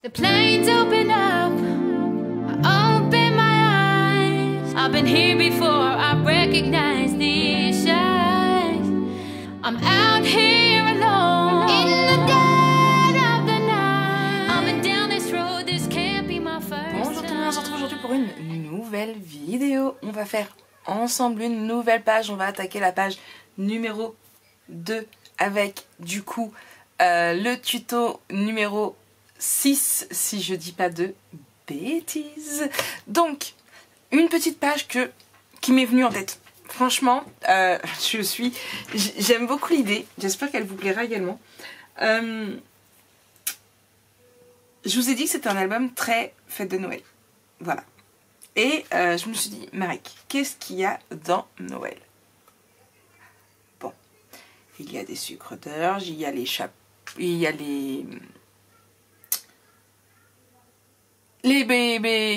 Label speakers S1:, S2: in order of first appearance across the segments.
S1: The planes open up, I open my eyes. I've been here before, I recognize these eyes. I'm out here alone, in the dead of the night. I've been down this road, this can't be my first time.
S2: Bonjour tout le monde, on se retrouve aujourd'hui pour une nouvelle vidéo. On va faire ensemble une nouvelle page, on va attaquer la page numéro 2 avec du coup le tuto numéro 6 si je dis pas de bêtises. Donc une petite page qui m'est venue en tête. Franchement j'aime beaucoup l'idée, j'espère qu'elle vous plaira également. Je vous ai dit que c'était un album très fête de Noël, voilà. Et je me suis dit, Marek, qu'est-ce qu'il y a dans Noël? Bon, il y a des sucres d'orge, il y a les chapeaux, il y a les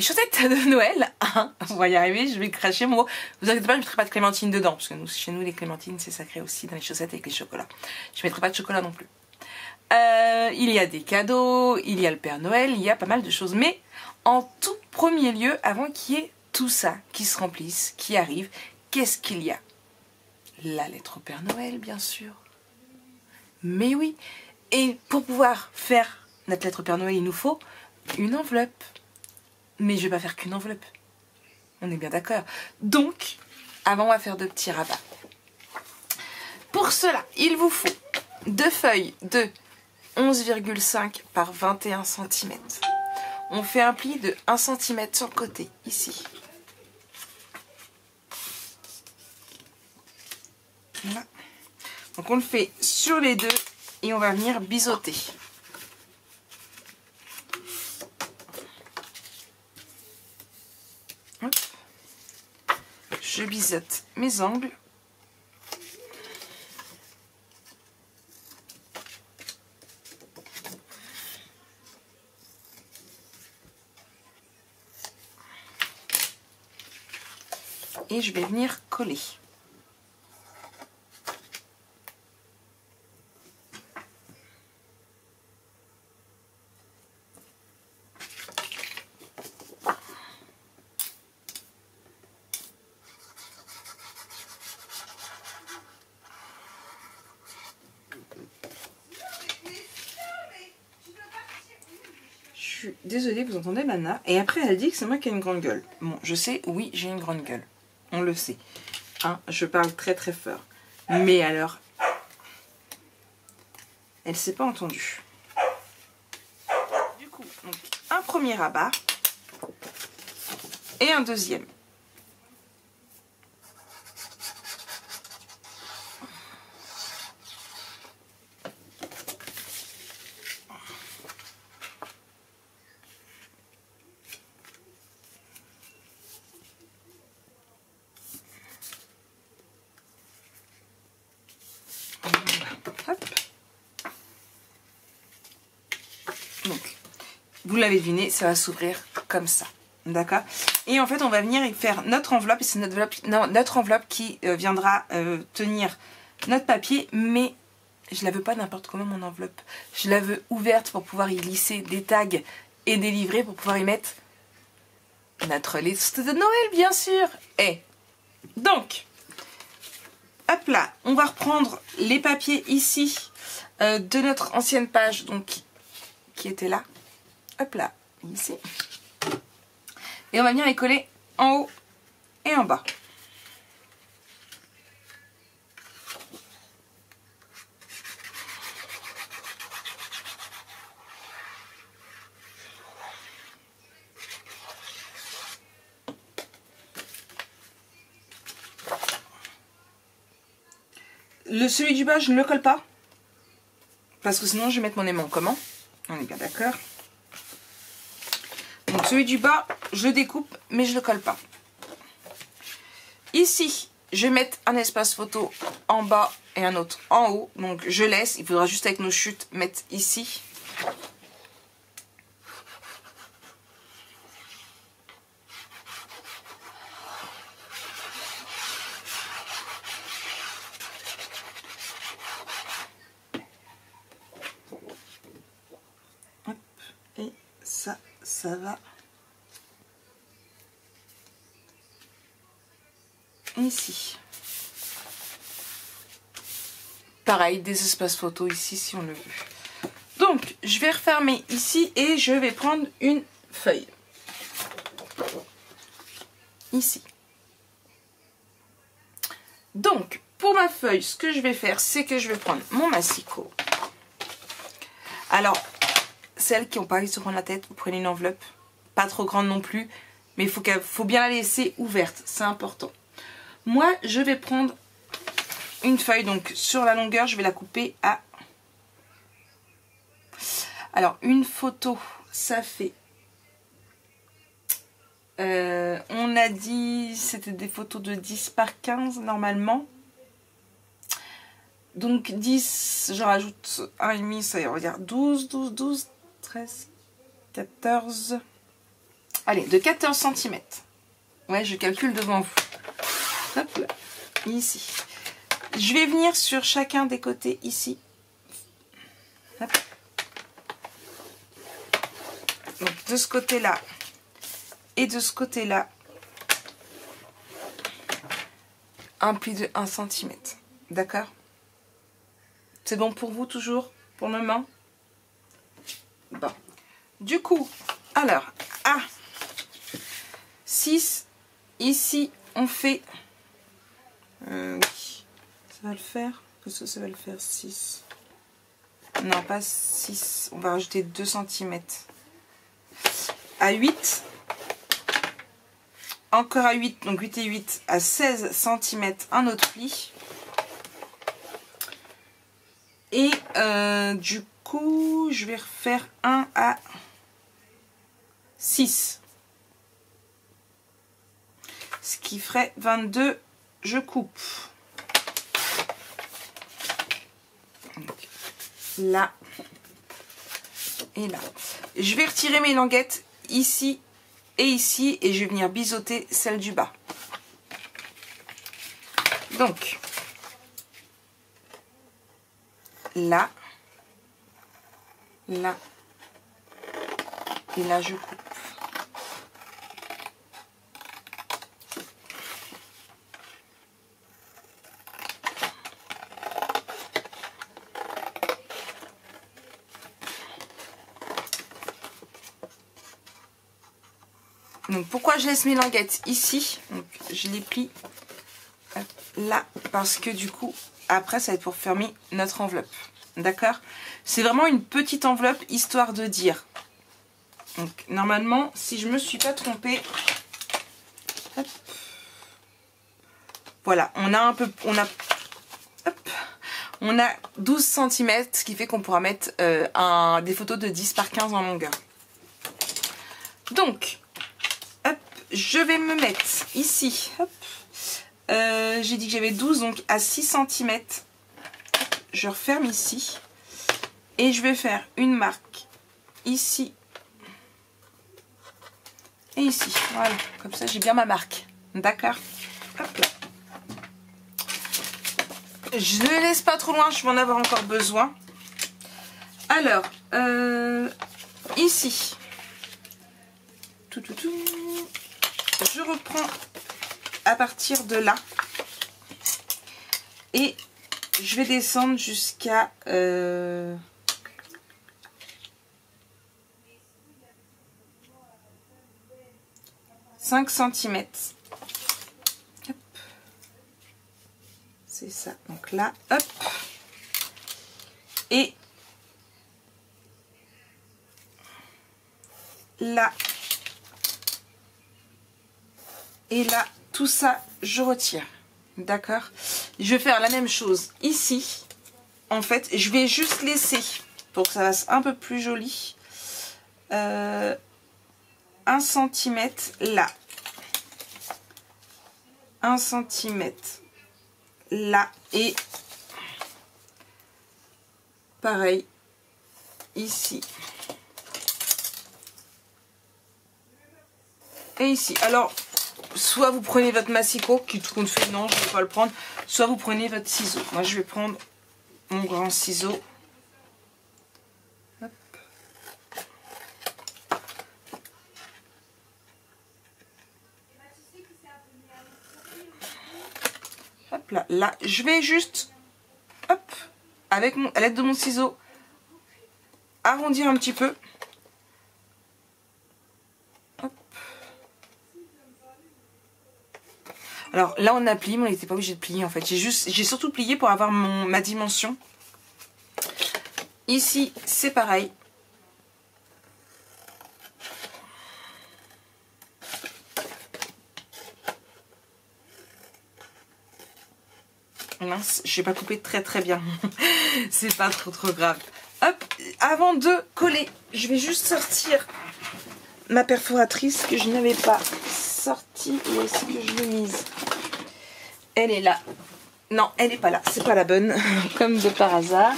S2: chaussettes de Noël. On va y arriver, je vais cracher mon mot. Vous inquiétez pas, je ne mettrai pas de clémentine dedans, parce que chez nous, les clémentines, c'est sacré aussi dans les chaussettes avec les chocolats. Je ne mettrai pas de chocolat non plus. Il y a des cadeaux, il y a le Père Noël, il y a pas mal de choses. Mais en tout premier lieu, avant qu'il y ait tout ça qui se remplisse, qui arrive, qu'est-ce qu'il y a? La lettre au Père Noël, bien sûr. Mais oui, et pour pouvoir faire notre lettre au Père Noël, il nous faut une enveloppe. Mais je vais pas faire qu'une enveloppe. On est bien d'accord. Donc, avant, on va faire de petits rabats. Pour cela, il vous faut 2 feuilles de 11,5 par 21 cm. On fait un pli de 1 cm sur le côté, ici. Voilà. Donc on le fait sur les deux et on va venir biseauter. Hop. Je biseaute mes angles. Et je vais venir coller. Je suis désolée, vous entendez Mana. Et après elle dit que c'est moi qui ai une grande gueule. Bon, je sais, oui, j'ai une grande gueule. On le sait. Hein, je parle très très fort. Mais alors, elle s'est pas entendue. Du coup, donc, un premier rabat et un deuxième. Hop. Donc, vous l'avez deviné, ça va s'ouvrir comme ça, d'accord? Et en fait, on va venir faire notre enveloppe, et c'est notre enveloppe qui viendra tenir notre papier, mais je la veux pas n'importe comment mon enveloppe. Je la veux ouverte pour pouvoir y glisser des tags et des livrets pour pouvoir y mettre notre liste de Noël, bien sûr. Et donc, hop là, on va reprendre les papiers ici de notre ancienne page, donc qui était là. Hop là, ici. Et on va venir les coller en haut et en bas. Celui du bas, je ne le colle pas. Parce que sinon, je vais mettre mon aimant. Comment? On est bien d'accord. Donc, celui du bas, je le découpe, mais je ne le colle pas. Ici, je vais mettre un espace photo en bas et un autre en haut. Donc, je laisse. Il faudra juste, avec nos chutes, mettre ici. ça va ici. Pareil, des espaces photos ici si on le veut. Donc, je vais refermer ici et je vais prendre une feuille. Ici. Donc, pour ma feuille, ce que je vais faire, c'est que je vais prendre mon massicot. Alors, celles qui n'ont pas envie de se prendre la tête, vous prenez une enveloppe. Pas trop grande non plus, mais il faut bien la laisser ouverte, c'est important. Moi, je vais prendre une feuille, donc sur la longueur, je vais la couper à... Alors, une photo, ça fait... on a dit c'était des photos de 10 par 15 normalement. Donc 10, je rajoute 1,5, ça on va dire 12, 12, 12, 13, 14... Allez, de 14 cm. Ouais, je calcule devant vous. Hop là, ici. Je vais venir sur chacun des côtés ici. Hop. Donc de ce côté-là et de ce côté-là, un pli de 1 cm. D'accord? C'est bon pour vous toujours? Pour le moment? Bon. Du coup, alors, à 6, ici, on fait... oui, ça va le faire? Parce que ça va le faire 6. Non, pas 6. On va rajouter 2 cm. À 8. Encore à 8, donc 8 et 8, à 16 cm, un autre pli. Et du coup, je vais refaire un à 6. Ce qui ferait 22, je coupe. Donc, là et là. Je vais retirer mes languettes ici et ici et je vais venir biseauter celle du bas. Donc, là, là et là je coupe. Donc pourquoi je laisse mes languettes ici? Donc je les plie là parce que du coup après ça va être pour fermer notre enveloppe. D'accord? C'est vraiment une petite enveloppe histoire de dire. Donc normalement si je me suis pas trompée, hop, voilà, on a un peu, on a 12 cm, ce qui fait qu'on pourra mettre des photos de 10 par 15 en longueur. Donc je vais me mettre ici, hop, j'ai dit que j'avais 12, donc à 6 cm, je referme ici, et je vais faire une marque ici, et ici, voilà, comme ça j'ai bien ma marque, d'accord, hop là. Je ne laisse pas trop loin, je vais en avoir encore besoin. Alors, ici, je reprends à partir de là et je vais descendre jusqu'à 5 cm. C'est ça, donc là, hop, et là, et là, tout ça, je retire. D'accord? Je vais faire la même chose ici. En fait, je vais juste laisser, pour que ça fasse un peu plus joli, 1 cm là. 1 cm là. Et pareil, ici. Et ici. Alors, soit vous prenez votre massicot, qui tout compte fait, non, je ne vais pas le prendre. Soit vous prenez votre ciseau. Moi, je vais prendre mon grand ciseau. Hop. hop là, là, je vais juste, hop, avec à l'aide de mon ciseau, arrondir un petit peu. Hop. Alors là on a plié, mais on n'était pas obligé de plier en fait. J'ai surtout plié pour avoir ma dimension. Ici c'est pareil. Mince, je n'ai pas coupé très bien. C'est pas trop grave. Hop, avant de coller, je vais juste sortir ma perforatrice que je n'avais pas sortie. Où est-ce que je l'ai mise? Elle est là. Non, elle n'est pas là. C'est pas la bonne. Comme de par hasard.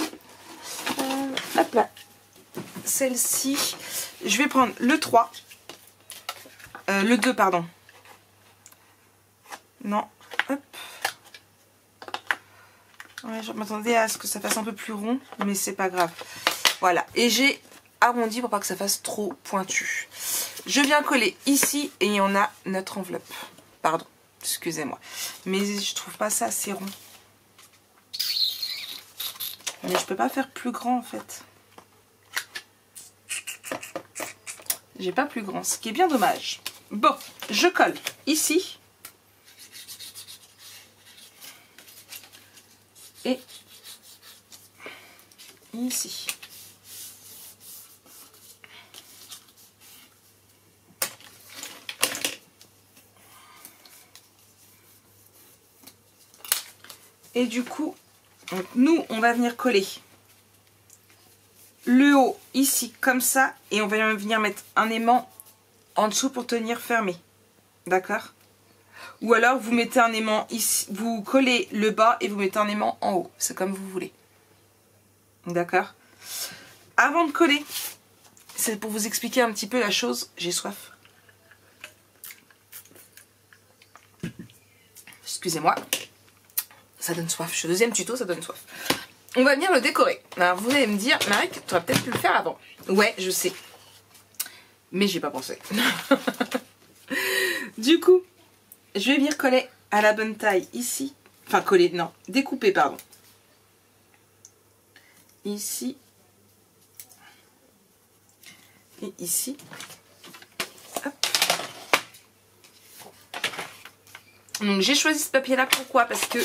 S2: Hop là. Celle-ci. Je vais prendre le 3. Le 2, pardon. Non. Hop. Ouais, je m'attendais à ce que ça fasse un peu plus rond, mais c'est pas grave. Voilà, et j'ai arrondi pour pas que ça fasse trop pointu. Je viens coller ici et on a notre enveloppe. Pardon, excusez-moi. Mais je trouve pas ça assez rond. Mais je peux pas faire plus grand en fait. J'ai pas plus grand, ce qui est bien dommage. Bon, je colle ici. Et ici. Et du coup, nous, on va venir coller le haut ici comme ça et on va venir mettre un aimant en dessous pour tenir fermé. D'accord ? Ou alors vous mettez un aimant ici, vous collez le bas et vous mettez un aimant en haut. C'est comme vous voulez. D'accord? Avant de coller, c'est pour vous expliquer un petit peu la chose. J'ai soif. Excusez-moi. Ça donne soif. Je suis au deuxième tuto, ça donne soif. On va venir le décorer. Alors vous allez me dire, Marie, tu aurais peut-être pu le faire avant. Ouais, je sais. Mais j'y ai pas pensé. Du coup, je vais venir coller à la bonne taille ici. Enfin coller, non, découper, pardon. Ici. Et ici. Hop. Donc j'ai choisi ce papier là, pourquoi? Parce que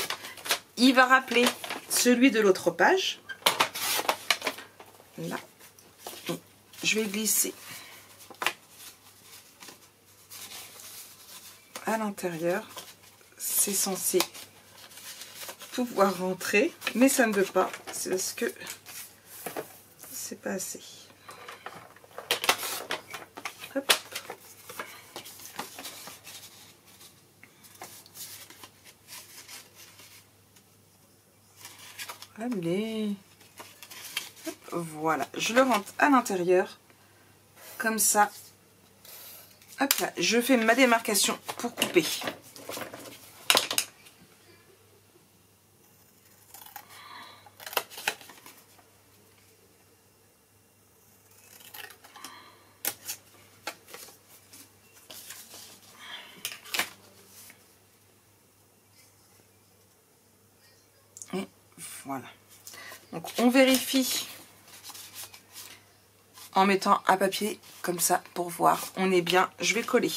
S2: il va rappeler celui de l'autre page. Là. Et je vais glisser à l'intérieur. C'est censé pouvoir rentrer, mais ça ne veut pas. C'est parce que c'est pas assez. Hop. Allez. Hop, voilà, je le rentre à l'intérieur. Comme ça. Hop là, je fais ma démarcation pour couper. Et voilà. Donc on vérifie en mettant un papier comme ça pour voir. On est bien. Je vais coller.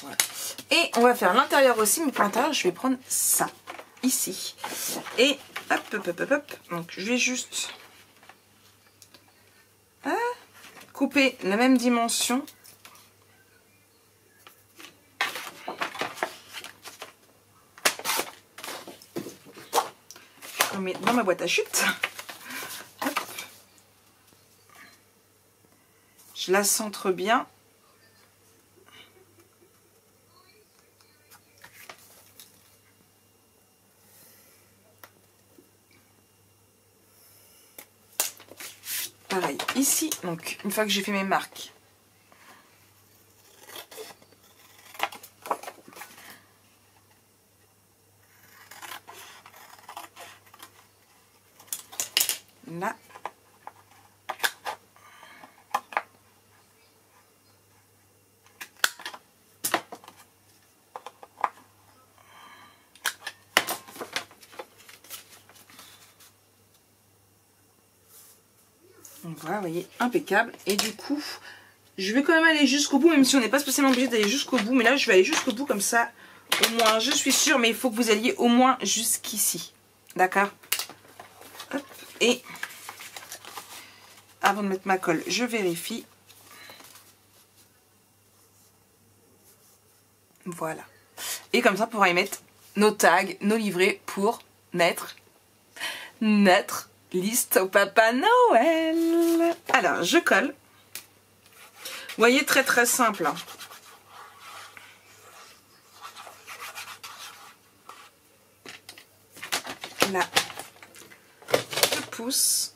S2: Voilà. Et on va faire l'intérieur aussi, mais pour l'intérieur, je vais prendre ça, ici. Et hop, hop, hop, hop, hop. Donc je vais juste couper la même dimension. Je remets dans ma boîte à chute. Hop. Je la centre bien. Pareil, ici, donc une fois que j'ai fait mes marques, là. Donc voilà, vous voyez, impeccable. Et du coup, je vais quand même aller jusqu'au bout, même si on n'est pas spécialement obligé d'aller jusqu'au bout. Mais là, je vais aller jusqu'au bout comme ça. Au moins, je suis sûre, mais il faut que vous alliez au moins jusqu'ici. D'accord? Et avant de mettre ma colle, je vérifie. Voilà. Et comme ça, on pourra y mettre nos tags, nos livrets pour mettre notre liste au Papa Noël. Alors, je colle. Vous voyez, très très simple. Hein. Là, je pousse.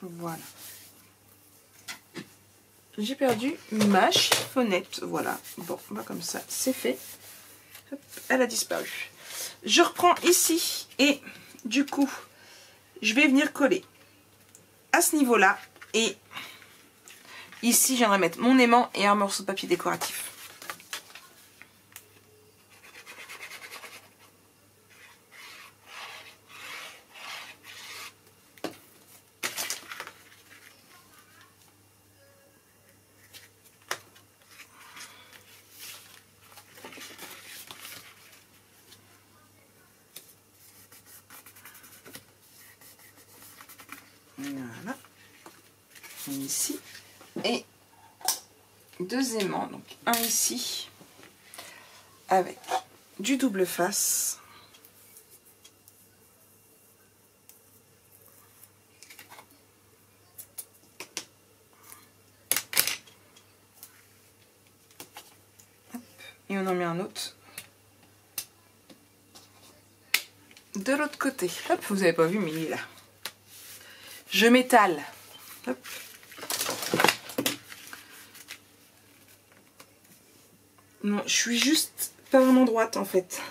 S2: Voilà. J'ai perdu ma chiffonnette. Voilà. Bon, bah comme ça, c'est fait. Hop, elle a disparu. Je reprends ici et du coup, je vais venir coller à ce niveau-là. Et ici, je viendrai mettre mon aimant et un morceau de papier décoratif. Voilà. Ici. Et deux aimants. Donc un ici. Avec du double face. Hop. Et on en met un autre. De l'autre côté. Hop, vous n'avez pas vu, mais il est là. Je m'étale. Hop. Non, je suis juste pas vraiment droite en fait.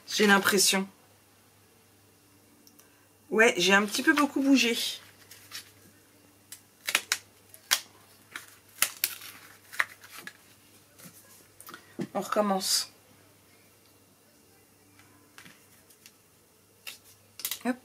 S2: J'ai l'impression. Ouais, j'ai un petit peu beaucoup bougé. On recommence. Hop.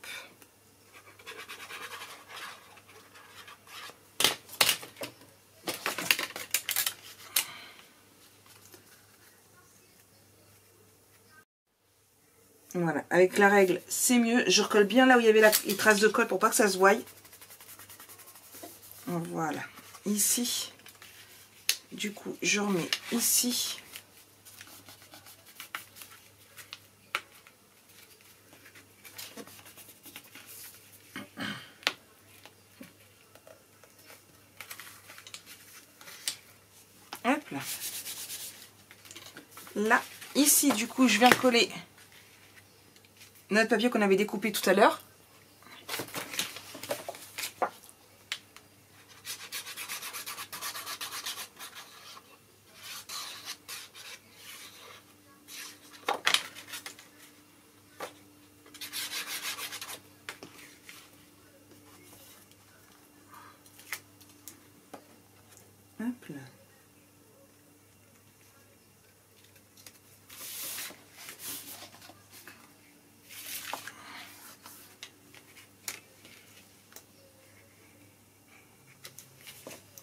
S2: Voilà, avec la règle, c'est mieux. Je recolle bien là où il y avait les traces de colle pour pas que ça se voie. Voilà, ici. Du coup, je remets ici. Hop là. Là, ici, du coup, je viens coller notre papier qu'on avait découpé tout à l'heure. Hop là.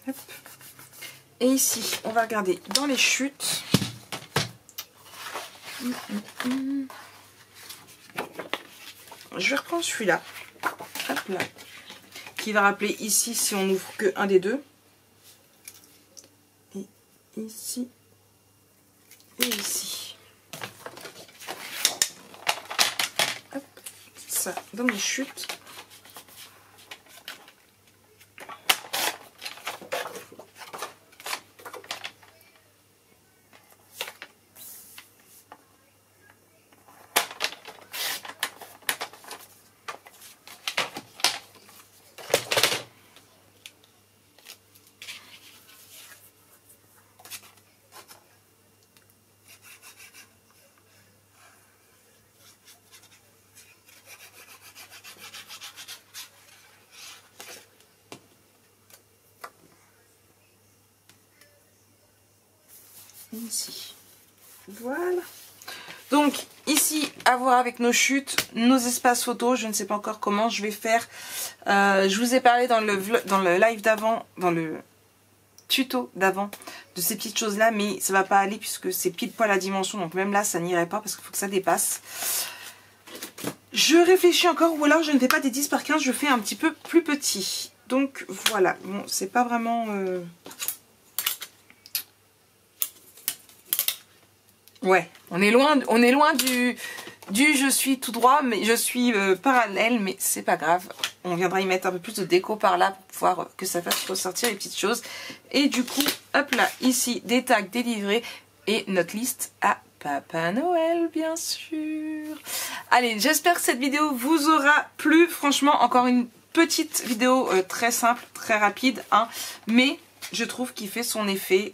S2: Hop. Et ici, on va regarder dans les chutes. Je vais reprendre celui-là. Hop là. Qui va rappeler ici si on n'ouvre que un des deux. Et ici. Et ici. Hop. Ça, dans les chutes. ici. Voilà. Donc ici, à voir avec nos chutes, nos espaces photos. Je ne sais pas encore comment je vais faire. Je vous ai parlé dans le live d'avant, dans le tuto d'avant, de ces petites choses là, mais ça va pas aller puisque c'est pile poil la dimension. Donc même là, ça n'irait pas parce qu'il faut que ça dépasse. Je réfléchis encore, ou alors je ne fais pas des 10 par 15, je fais un petit peu plus petit. Donc voilà, bon, c'est pas vraiment... Ouais, on est loin du je suis tout droit, mais je suis parallèle, mais c'est pas grave. On viendra y mettre un peu plus de déco par là pour pouvoir que ça fasse ressortir les petites choses. Et du coup, hop là, ici, des tags délivrés et notre liste à Papa Noël, bien sûr. Allez, j'espère que cette vidéo vous aura plu. Franchement, encore une petite vidéo très simple, très rapide, hein, mais je trouve qu'il fait son effet.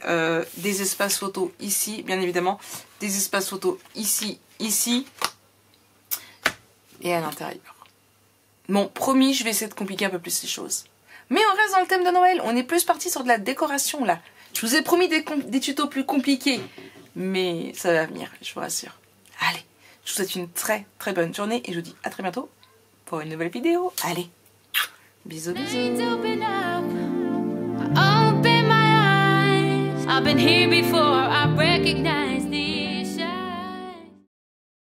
S2: Des espaces photos ici, bien évidemment, des espaces photos ici, ici et à l'intérieur. Bon, promis, je vais essayer de compliquer un peu plus les choses. Mais on reste dans le thème de Noël. On est plus parti sur de la décoration là. Je vous ai promis des tutos plus compliqués, mais ça va venir, je vous rassure. Allez, je vous souhaite une très très bonne journée et je vous dis à très bientôt pour une nouvelle vidéo. Allez, bisous bisous.
S1: I've been here before.